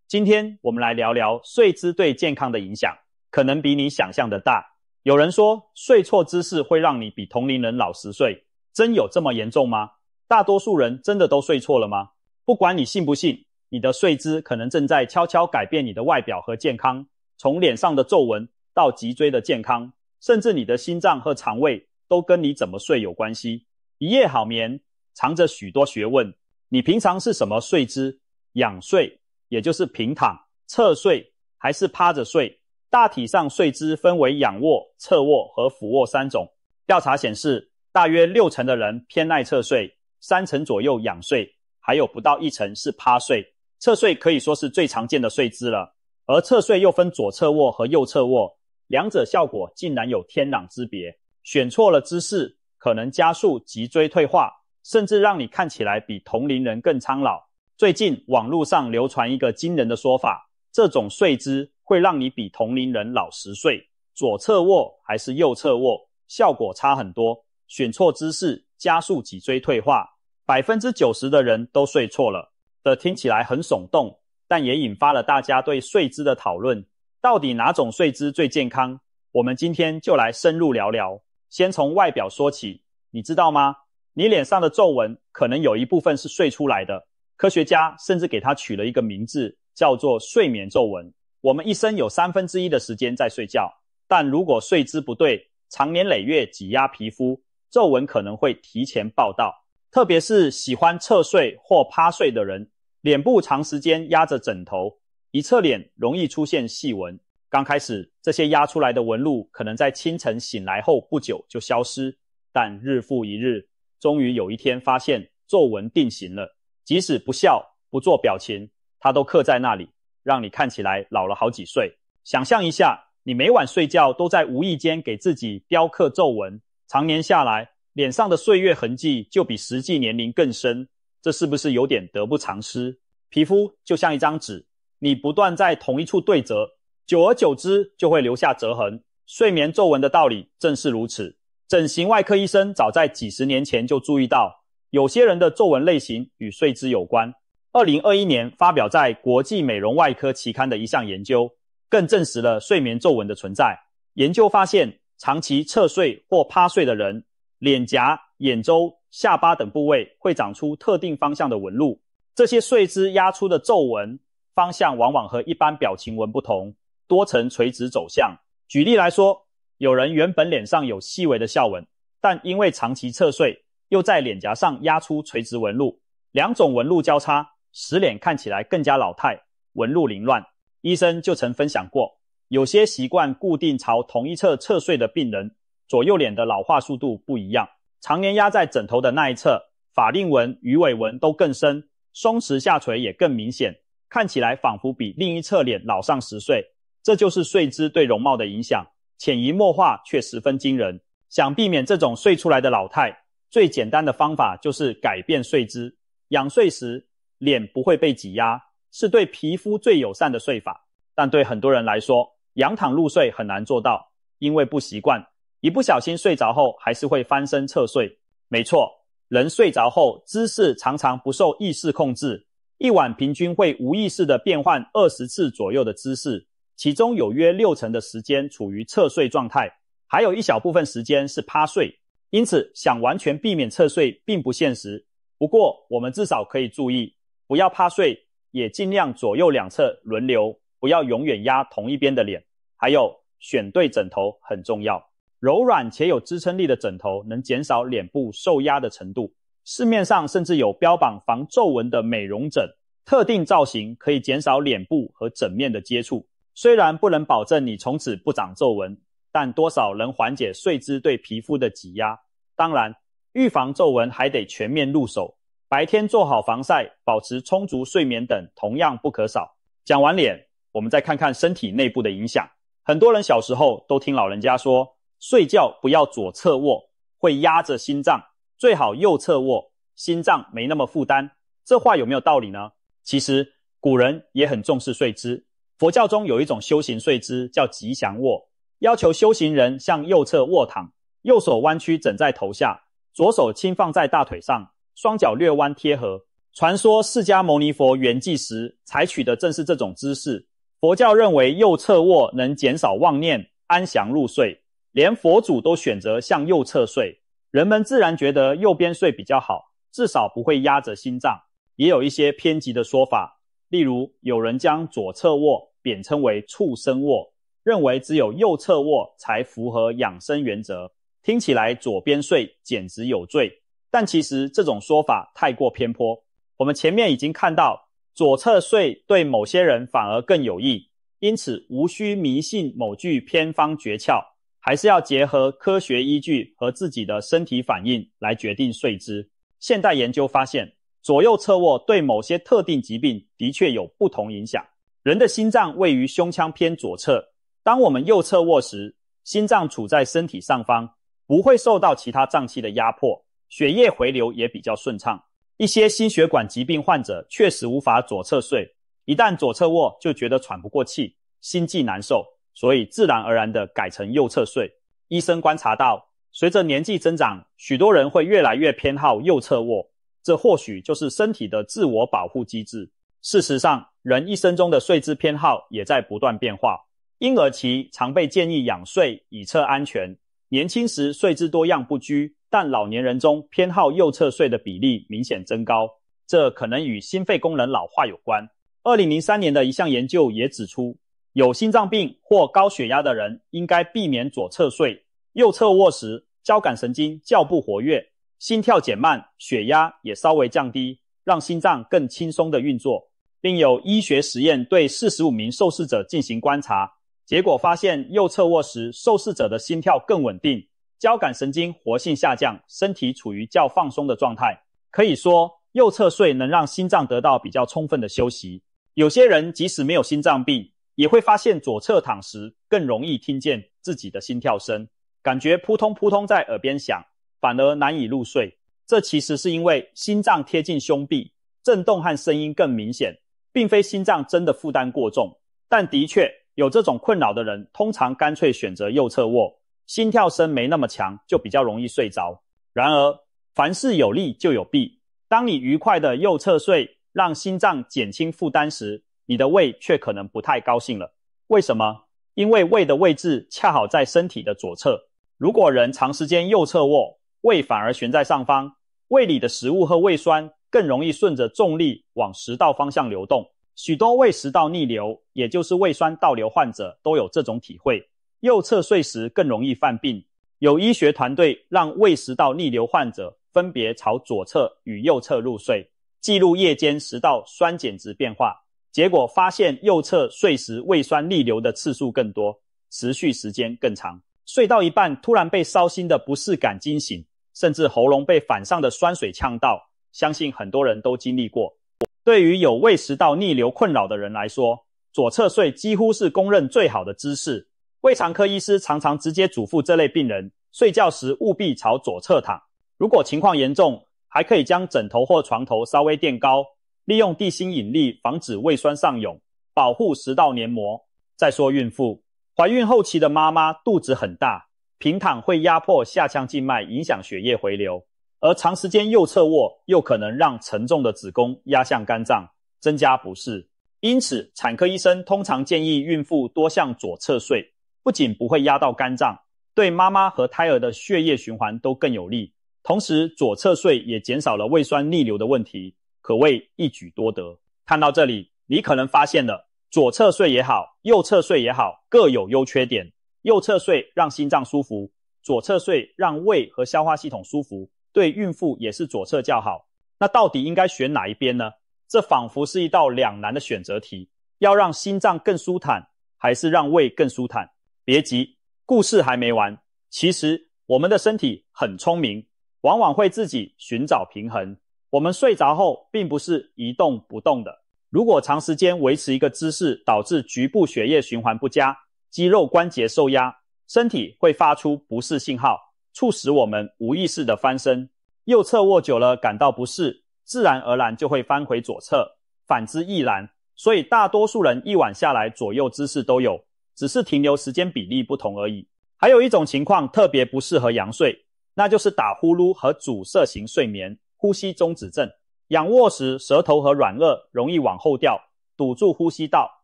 今天我们来聊聊睡姿对健康的影响，可能比你想象的大。有人说睡错姿势会让你比同龄人老10岁，真有这么严重吗？大多数人真的都睡错了吗？不管你信不信，你的睡姿可能正在悄悄改变你的外表和健康，从脸上的皱纹到脊椎的健康，甚至你的心脏和肠胃都跟你怎么睡有关系。一夜好眠藏着许多学问，你平常是什么睡姿？仰睡，也就是平躺、侧睡还是趴着睡？大体上睡姿分为仰卧、侧卧和俯卧3种。调查显示，大约60%的人偏爱侧睡，30%左右仰睡，还有不到1%是趴睡。侧睡可以说是最常见的睡姿了，而侧睡又分左侧卧和右侧卧，两者效果竟然有天壤之别。选错了姿势，可能加速脊椎退化，甚至让你看起来比同龄人更苍老。最近网络上流传一个惊人的说法，这种睡姿会让你比同龄人老10岁，左侧卧还是右侧卧，效果差很多。选错姿势，加速脊椎退化，90%的人都睡错了。这听起来很耸动，但也引发了大家对睡姿的讨论。到底哪种睡姿最健康？我们今天就来深入聊聊。先从外表说起，你知道吗？你脸上的皱纹可能有一部分是睡出来的。科学家甚至给它取了一个名字，叫做睡眠皱纹。我们一生有1/3的时间在睡觉，但如果睡姿不对，长年累月挤压皮肤，皱纹可能会提前报到。特别是喜欢侧睡或趴睡的人，脸部长时间压着枕头，一侧脸容易出现细纹。刚开始，这些压出来的纹路可能在清晨醒来后不久就消失，但日复一日，终于有一天发现皱纹定型了。即使不笑、不做表情，它都刻在那里，让你看起来老了好几岁。想象一下，你每晚睡觉都在无意间给自己雕刻皱纹，常年下来，脸上的岁月痕迹就比实际年龄更深，这是不是有点得不偿失？皮肤就像一张纸，你不断在同一处对折，久而久之就会留下折痕。睡眠皱纹的道理正是如此。整形外科医生早在几十年前就注意到，有些人的皱纹类型与睡姿有关。2021年发表在国际美容外科期刊的一项研究，更证实了睡眠皱纹的存在。研究发现，长期侧睡或趴睡的人，脸颊、眼周、下巴等部位会长出特定方向的纹路。这些睡姿压出的皱纹方向往往和一般表情纹不同，多呈垂直走向。举例来说，有人原本脸上有细微的笑纹，但因为长期侧睡，又在脸颊上压出垂直纹路，两种纹路交叉，使脸看起来更加老态，纹路凌乱。医生就曾分享过，有些习惯固定朝同一侧侧睡的病人，左右脸的老化速度不一样。常年压在枕头的那一侧，法令纹、鱼尾纹都更深，松弛下垂也更明显，看起来仿佛比另一侧脸老上10岁。这就是睡姿对容貌的影响，潜移默化却十分惊人。想避免这种睡出来的老态，最简单的方法就是改变睡姿。仰睡时，脸不会被挤压，是对皮肤最友善的睡法。但对很多人来说，仰躺入睡很难做到，因为不习惯，一不小心睡着后还是会翻身侧睡。没错，人睡着后姿势常常不受意识控制，一晚平均会无意识地变换20次左右的姿势，其中有约60%的时间处于侧睡状态，还有一小部分时间是趴睡。因此，想完全避免侧睡并不现实。不过，我们至少可以注意，不要趴睡，也尽量左右两侧轮流，不要永远压同一边的脸。还有，选对枕头很重要。柔软且有支撑力的枕头能减少脸部受压的程度。市面上甚至有标榜防皱纹的美容枕，特定造型可以减少脸部和枕面的接触。虽然不能保证你从此不长皱纹，但多少能缓解睡姿对皮肤的挤压。当然，预防皱纹还得全面入手，白天做好防晒，保持充足睡眠等同样不可少。讲完脸，我们再看看身体内部的影响。很多人小时候都听老人家说，睡觉不要左侧卧，会压着心脏，最好右侧卧，心脏没那么负担。这话有没有道理呢？其实古人也很重视睡姿。佛教中有一种修行睡姿叫吉祥卧，要求修行人向右侧卧躺，右手弯曲枕在头下，左手轻放在大腿上，双脚略弯贴合，传说释迦牟尼佛圆寂时采取的正是这种姿势。佛教认为右侧卧能减少妄念，安详入睡，连佛祖都选择向右侧睡，人们自然觉得右边睡比较好，至少不会压着心脏。也有一些偏激的说法，例如有人将左侧卧贬称为畜生卧，认为只有右侧卧才符合养生原则，听起来左边睡简直有罪。但其实这种说法太过偏颇。我们前面已经看到，左侧睡对某些人反而更有益，因此无需迷信某句偏方诀窍，还是要结合科学依据和自己的身体反应来决定睡姿。现代研究发现，左右侧卧对某些特定疾病的确有不同影响。人的心脏位于胸腔偏左侧，当我们右侧卧时，心脏处在身体上方，不会受到其他脏器的压迫，血液回流也比较顺畅。一些心血管疾病患者确实无法左侧睡，一旦左侧卧就觉得喘不过气，心悸难受，所以自然而然地改成右侧睡。医生观察到，随着年纪增长，许多人会越来越偏好右侧卧，这或许就是身体的自我保护机制。事实上，人一生中的睡姿偏好也在不断变化。婴儿期常被建议仰睡以测安全，年轻时睡姿多样不拘，但老年人中偏好右侧睡的比例明显增高，这可能与心肺功能老化有关。2003年的一项研究也指出，有心脏病或高血压的人应该避免左侧睡，右侧卧时交感神经较不活跃，心跳减慢，血压也稍微降低，让心脏更轻松地运作。另有医学实验对45名受试者进行观察，结果发现右侧卧时受试者的心跳更稳定，交感神经活性下降，身体处于较放松的状态。可以说，右侧睡能让心脏得到比较充分的休息。有些人即使没有心脏病，也会发现左侧躺时更容易听见自己的心跳声，感觉扑通扑通在耳边响，反而难以入睡。这其实是因为心脏贴近胸壁，震动和声音更明显，并非心脏真的负担过重。但的确，有这种困扰的人通常干脆选择右侧卧，心跳声没那么强，就比较容易睡着。然而，凡事有利就有弊，当你愉快的右侧睡，让心脏减轻负担时，你的胃却可能不太高兴了。为什么？因为胃的位置恰好在身体的左侧。如果人长时间右侧卧，胃反而悬在上方，胃里的食物和胃酸更容易顺着重力往食道方向流动。许多胃食道逆流，也就是胃酸倒流患者都有这种体会。右侧睡时更容易犯病。有医学团队让胃食道逆流患者分别朝左侧与右侧入睡，记录夜间食道酸碱值变化，结果发现右侧睡时胃酸逆流的次数更多，持续时间更长。睡到一半突然被烧心的不适感惊醒，甚至喉咙被反上的酸水呛到，相信很多人都经历过。对于有胃食道逆流困扰的人来说，左侧睡几乎是公认最好的姿势。胃肠科医师常常直接嘱咐这类病人，睡觉时务必朝左侧躺。如果情况严重，还可以将枕头或床头稍微垫高，利用地心引力防止胃酸上涌，保护食道黏膜。再说孕妇，怀孕后期的妈妈肚子很大，平躺会压迫下腔静脉，影响血液回流，而长时间右侧卧又可能让沉重的子宫压向肝脏，增加不适。因此，产科医生通常建议孕妇多向左侧睡，不仅不会压到肝脏，对妈妈和胎儿的血液循环都更有利。同时，左侧睡也减少了胃酸逆流的问题，可谓一举多得。看到这里，你可能发现了，左侧睡也好，右侧睡也好，各有优缺点。右侧睡让心脏舒服，左侧睡让胃和消化系统舒服，对孕妇也是左侧较好。那到底应该选哪一边呢？这仿佛是一道两难的选择题，要让心脏更舒坦，还是让胃更舒坦？别急，故事还没完。其实我们的身体很聪明，往往会自己寻找平衡。我们睡着后并不是一动不动的，如果长时间维持一个姿势，导致局部血液循环不佳，肌肉关节受压，身体会发出不适信号，促使我们无意识的翻身。右侧卧久了感到不适，自然而然就会翻回左侧，反之亦然。所以大多数人一晚下来左右姿势都有，只是停留时间比例不同而已。还有一种情况特别不适合仰睡，那就是打呼噜和阻塞型睡眠，呼吸中止症。仰卧时舌头和软腭容易往后掉，堵住呼吸道，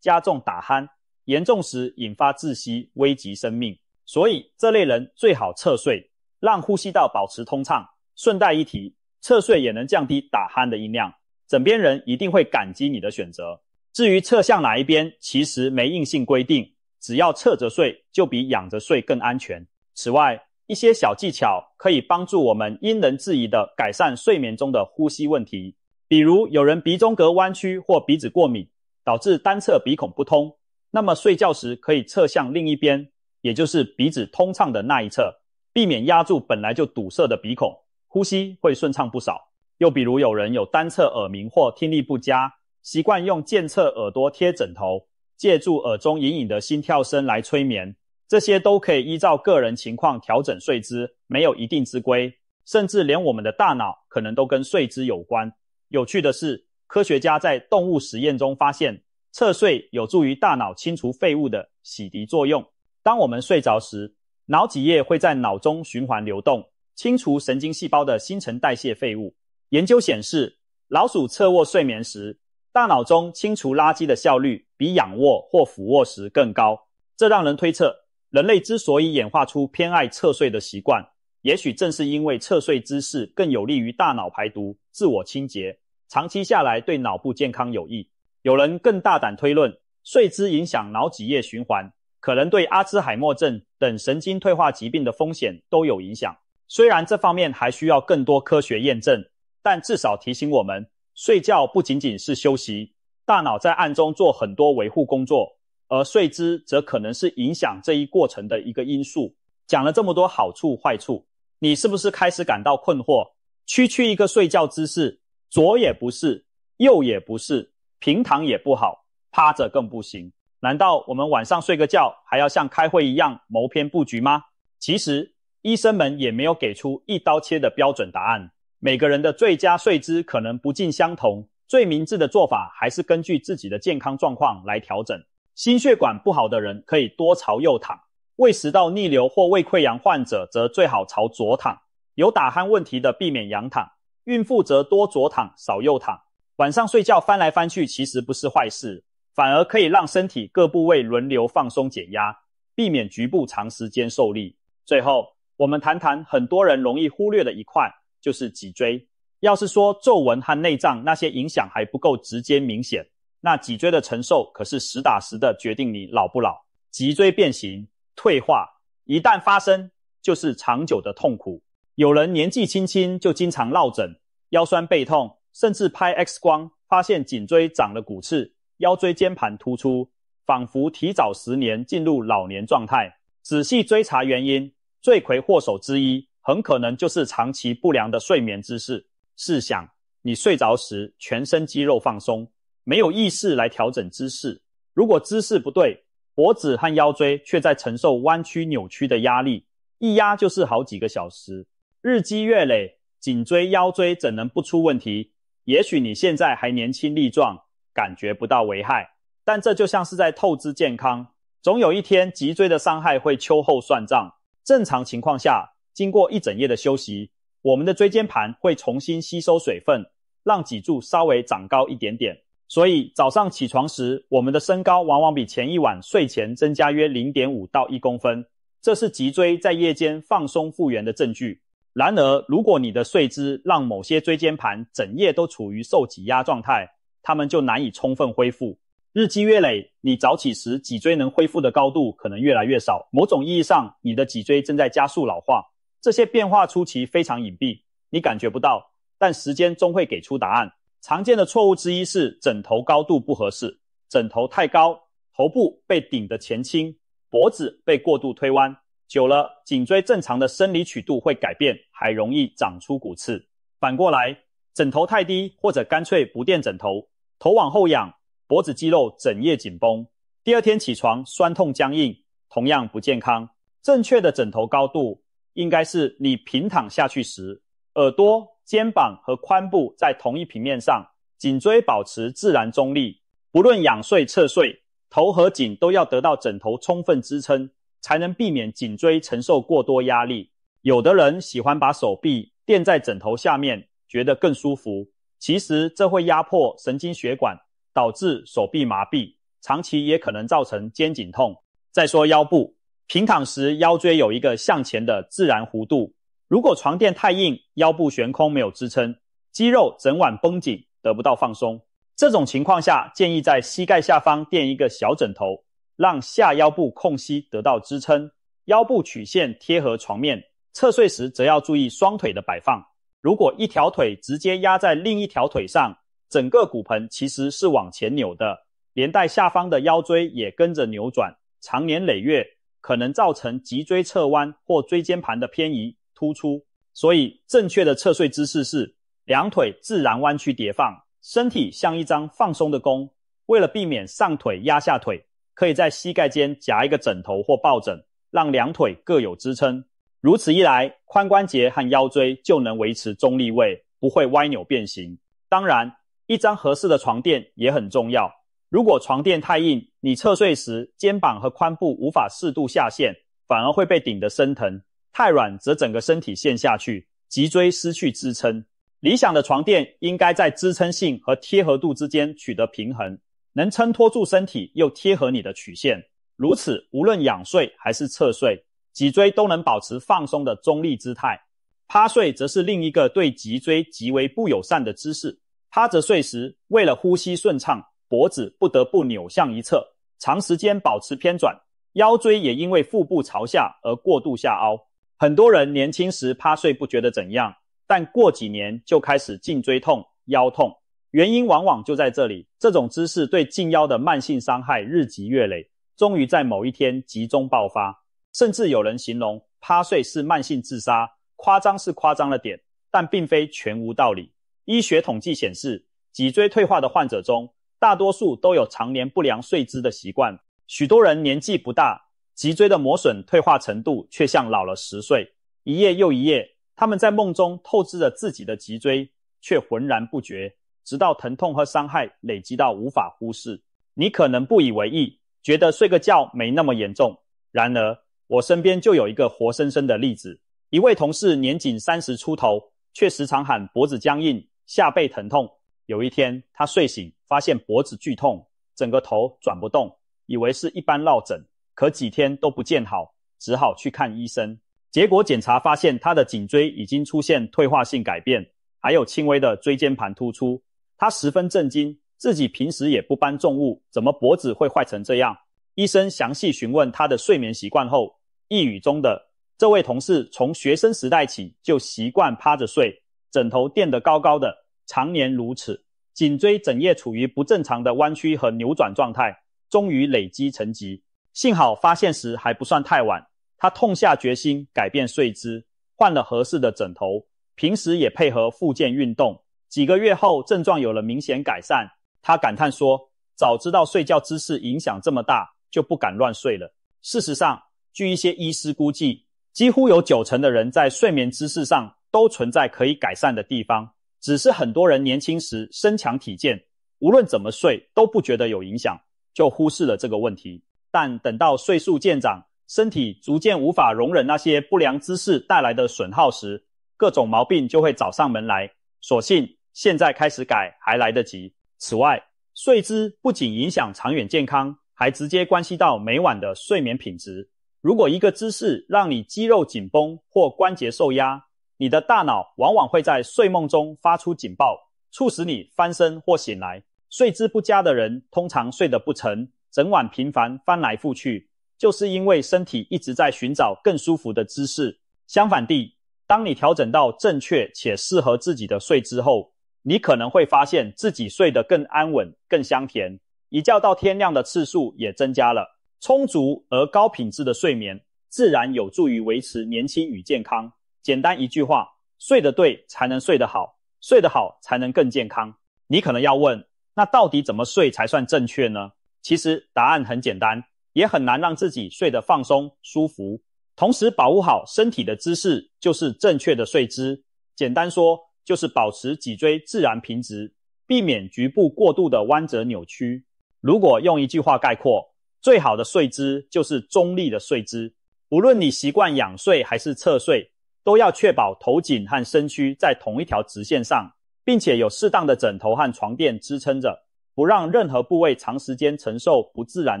加重打鼾，严重时引发窒息，危及生命。所以这类人最好侧睡，让呼吸道保持通畅。顺带一提，侧睡也能降低打鼾的音量，枕边人一定会感激你的选择。至于侧向哪一边，其实没硬性规定，只要侧着睡就比仰着睡更安全。此外，一些小技巧可以帮助我们因人制宜地改善睡眠中的呼吸问题。比如有人鼻中隔弯曲或鼻子过敏，导致单侧鼻孔不通，那么睡觉时可以侧向另一边，也就是鼻子通畅的那一侧，避免压住本来就堵塞的鼻孔，呼吸会顺畅不少。又比如有人有单侧耳鸣或听力不佳，习惯用健侧耳朵贴枕头，借助耳中隐隐的心跳声来催眠，这些都可以依照个人情况调整睡姿，没有一定之规，甚至连我们的大脑可能都跟睡姿有关。有趣的是，科学家在动物实验中发现，侧睡有助于大脑清除废物的洗涤作用。当我们睡着时，脑脊液会在脑中循环流动，清除神经细胞的新陈代谢废物。研究显示，老鼠侧卧睡眠时，大脑中清除垃圾的效率比仰卧或俯卧时更高。这让人推测，人类之所以演化出偏爱侧睡的习惯，也许正是因为侧睡姿势更有利于大脑排毒、自我清洁，长期下来对脑部健康有益。有人更大胆推论，睡姿影响脑脊液循环，可能对阿兹海默症等神经退化疾病的风险都有影响。虽然这方面还需要更多科学验证，但至少提醒我们，睡觉不仅仅是休息，大脑在暗中做很多维护工作，而睡姿则可能是影响这一过程的一个因素。讲了这么多好处坏处，你是不是开始感到困惑？区区一个睡觉姿势，左也不是，右也不是，平躺也不好，趴着更不行。难道我们晚上睡个觉还要像开会一样谋篇布局吗？其实医生们也没有给出一刀切的标准答案，每个人的最佳睡姿可能不尽相同，最明智的做法还是根据自己的健康状况来调整。心血管不好的人可以多朝右躺，胃食道逆流或胃溃疡患者则最好朝左躺，有打鼾问题的避免仰躺，孕妇则多左躺少右躺。晚上睡觉翻来翻去其实不是坏事，反而可以让身体各部位轮流放松减压，避免局部长时间受力。最后，我们谈谈很多人容易忽略的一块，就是脊椎。要是说皱纹和内脏那些影响还不够直接明显，那脊椎的承受可是实打实的决定你老不老。脊椎变形、退化，一旦发生，就是长久的痛苦。有人年纪轻轻就经常落枕、腰酸背痛，甚至拍 X 光发现颈椎长了骨刺，腰椎间盘突出，仿佛提早10年进入老年状态。仔细追查原因，罪魁祸首之一很可能就是长期不良的睡眠姿势。试想，你睡着时全身肌肉放松，没有意识来调整姿势，如果姿势不对，脖子和腰椎却在承受弯曲扭曲的压力，一压就是好几个小时，日积月累，颈椎腰椎怎能不出问题？也许你现在还年轻力壮，感觉不到危害，但这就像是在透支健康，总有一天脊椎的伤害会秋后算账。正常情况下，经过一整夜的休息，我们的椎间盘会重新吸收水分，让脊柱稍微长高一点点。所以早上起床时，我们的身高往往比前一晚睡前增加约 0.5 到1公分，这是脊椎在夜间放松复原的证据。然而，如果你的睡姿让某些椎间盘整夜都处于受挤压状态，它们就难以充分恢复。日积月累，你早起时脊椎能恢复的高度可能越来越少，某种意义上，你的脊椎正在加速老化。这些变化初期非常隐蔽，你感觉不到，但时间终会给出答案。常见的错误之一是枕头高度不合适，枕头太高，头部被顶得前倾，脖子被过度推弯，久了，颈椎正常的生理曲度会改变，还容易长出骨刺。反过来，枕头太低或者干脆不垫枕头，头往后仰，脖子肌肉整夜紧绷，第二天起床酸痛僵硬，同样不健康。正确的枕头高度应该是你平躺下去时，耳朵、肩膀和髋部在同一平面上，颈椎保持自然中立。不论仰睡侧睡，头和颈都要得到枕头充分支撑，才能避免颈椎承受过多压力。有的人喜欢把手臂垫在枕头下面，觉得更舒服，其实这会压迫神经血管，导致手臂麻痹，长期也可能造成肩颈痛。再说腰部，平躺时腰椎有一个向前的自然弧度，如果床垫太硬，腰部悬空没有支撑，肌肉整晚绷紧，得不到放松。这种情况下，建议在膝盖下方垫一个小枕头，让下腰部空隙得到支撑，腰部曲线贴合床面。侧睡时则要注意双腿的摆放，如果一条腿直接压在另一条腿上，整个骨盆其实是往前扭的，连带下方的腰椎也跟着扭转，长年累月可能造成脊椎侧弯或椎间盘的偏移突出。所以正确的侧睡姿势是两腿自然弯曲叠放，身体像一张放松的弓。为了避免上腿压下腿，可以在膝盖间夹一个枕头或抱枕，让两腿各有支撑。如此一来，髋关节和腰椎就能维持中立位，不会歪扭变形。当然，一张合适的床垫也很重要。如果床垫太硬，你侧睡时肩膀和髋部无法适度下陷，反而会被顶得生疼；太软则整个身体陷下去，脊椎失去支撑。理想的床垫应该在支撑性和贴合度之间取得平衡，能撑托住身体又贴合你的曲线。如此，无论仰睡还是侧睡，脊椎都能保持放松的中立姿态。趴睡则是另一个对脊椎极为不友善的姿势。趴着睡时，为了呼吸顺畅，脖子不得不扭向一侧，长时间保持偏转，腰椎也因为腹部朝下而过度下凹。很多人年轻时趴睡不觉得怎样，但过几年就开始颈椎痛、腰痛，原因往往就在这里。这种姿势对颈腰的慢性伤害日积月累，终于在某一天集中爆发。甚至有人形容趴睡是慢性自杀，夸张是夸张了点，但并非全无道理。医学统计显示，脊椎退化的患者中，大多数都有常年不良睡姿的习惯。许多人年纪不大，脊椎的磨损退化程度却像老了10岁。一夜又一夜，他们在梦中透支着自己的脊椎，却浑然不觉，直到疼痛和伤害累积到无法忽视。你可能不以为意，觉得睡个觉没那么严重。然而，我身边就有一个活生生的例子。一位同事年仅30出头，却时常喊脖子僵硬、下背疼痛。有一天，他睡醒，发现脖子剧痛，整个头转不动，以为是一般落枕，可几天都不见好，只好去看医生。结果检查发现他的颈椎已经出现退化性改变，还有轻微的椎间盘突出。他十分震惊，自己平时也不搬重物，怎么脖子会坏成这样？医生详细询问他的睡眠习惯后，一语中的，这位同事从学生时代起就习惯趴着睡，枕头垫得高高的，常年如此，颈椎整夜处于不正常的弯曲和扭转状态，终于累积成疾。幸好发现时还不算太晚，他痛下决心改变睡姿，换了合适的枕头，平时也配合复健运动。几个月后，症状有了明显改善。他感叹说，早知道睡觉姿势影响这么大，就不敢乱睡了。事实上，据一些医师估计，几乎有90%的人在睡眠姿势上都存在可以改善的地方，只是很多人年轻时身强体健，无论怎么睡都不觉得有影响，就忽视了这个问题。但等到岁数渐长，身体逐渐无法容忍那些不良姿势带来的损耗时，各种毛病就会找上门来。所幸现在开始改还来得及。此外，睡姿不仅影响长远健康，还直接关系到每晚的睡眠品质。如果一个姿势让你肌肉紧绷或关节受压，你的大脑往往会在睡梦中发出警报，促使你翻身或醒来。睡姿不佳的人通常睡得不沉，整晚频繁翻来覆去，就是因为身体一直在寻找更舒服的姿势。相反地，当你调整到正确且适合自己的睡姿后，你可能会发现自己睡得更安稳、更香甜，一觉到天亮的次数也增加了。充足而高品质的睡眠，自然有助于维持年轻与健康。简单一句话，睡得对才能睡得好，睡得好才能更健康。你可能要问，那到底怎么睡才算正确呢？其实答案很简单，也很难让自己睡得放松、舒服，同时保护好身体的姿势，就是正确的睡姿。简单说，就是保持脊椎自然平直，避免局部过度的弯折扭曲。如果用一句话概括，最好的睡姿就是中立的睡姿。无论你习惯仰睡还是侧睡，都要确保头颈和身躯在同一条直线上，并且有适当的枕头和床垫支撑着，不让任何部位长时间承受不自然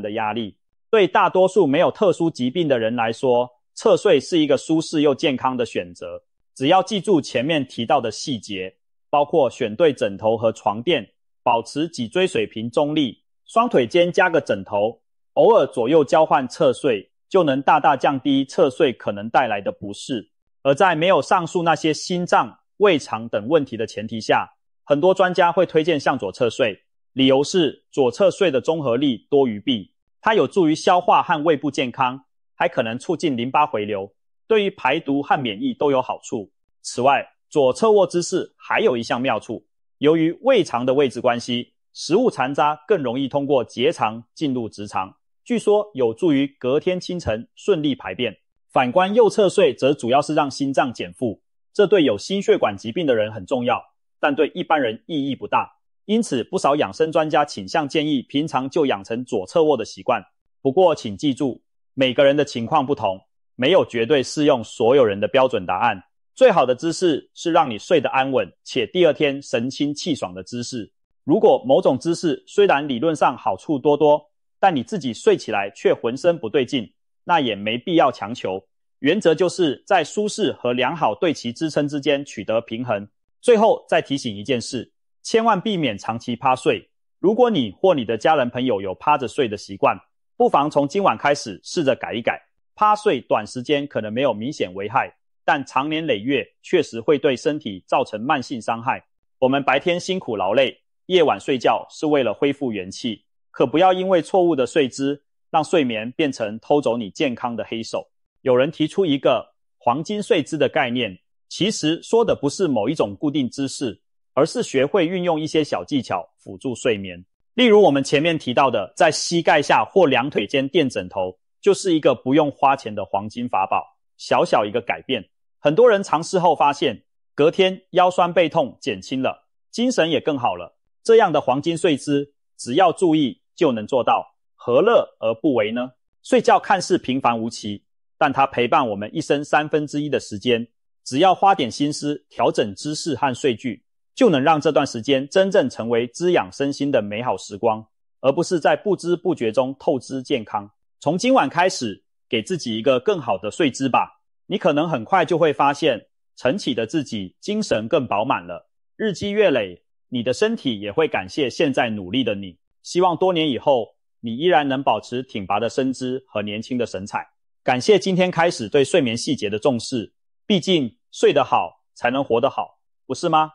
的压力。对大多数没有特殊疾病的人来说，侧睡是一个舒适又健康的选择。只要记住前面提到的细节，包括选对枕头和床垫，保持脊椎水平中立，双腿间加个枕头，偶尔左右交换侧睡，就能大大降低侧睡可能带来的不适。而在没有上述那些心脏、胃肠等问题的前提下，很多专家会推荐向左侧睡，理由是左侧睡的综合力多于臂，它有助于消化和胃部健康，还可能促进淋巴回流，对于排毒和免疫都有好处。此外，左侧卧姿势还有一项妙处，由于胃肠的位置关系，食物残渣更容易通过结肠进入直肠，据说有助于隔天清晨顺利排便。反观右侧睡则主要是让心脏减负，这对有心血管疾病的人很重要，但对一般人意义不大。因此不少养生专家倾向建议平常就养成左侧卧的习惯。不过请记住，每个人的情况不同，没有绝对适用所有人的标准答案。最好的姿势是让你睡得安稳且第二天神清气爽的姿势。如果某种姿势虽然理论上好处多多，但你自己睡起来却浑身不对劲，那也没必要强求。原则就是在舒适和良好对齐支撑之间取得平衡。最后再提醒一件事，千万避免长期趴睡。如果你或你的家人朋友有趴着睡的习惯，不妨从今晚开始试着改一改。趴睡短时间可能没有明显危害，但长年累月确实会对身体造成慢性伤害。我们白天辛苦劳累，夜晚睡觉是为了恢复元气，可不要因为错误的睡姿，让睡眠变成偷走你健康的黑手。有人提出一个黄金睡姿的概念，其实说的不是某一种固定姿势，而是学会运用一些小技巧辅助睡眠。例如我们前面提到的，在膝盖下或两腿间垫枕头，就是一个不用花钱的黄金法宝。小小一个改变，很多人尝试后发现，隔天腰酸背痛减轻了，精神也更好了。这样的黄金睡姿，只要注意就能做到，何乐而不为呢？睡觉看似平凡无奇，但它陪伴我们一生1/3的时间，只要花点心思调整姿势和睡具，就能让这段时间真正成为滋养身心的美好时光，而不是在不知不觉中透支健康。从今晚开始，给自己一个更好的睡姿吧，你可能很快就会发现，晨起的自己精神更饱满了。日积月累，你的身体也会感谢现在努力的你。希望多年以后，你依然能保持挺拔的身姿和年轻的神采。感谢今天开始对睡眠细节的重视，毕竟睡得好才能活得好，不是吗？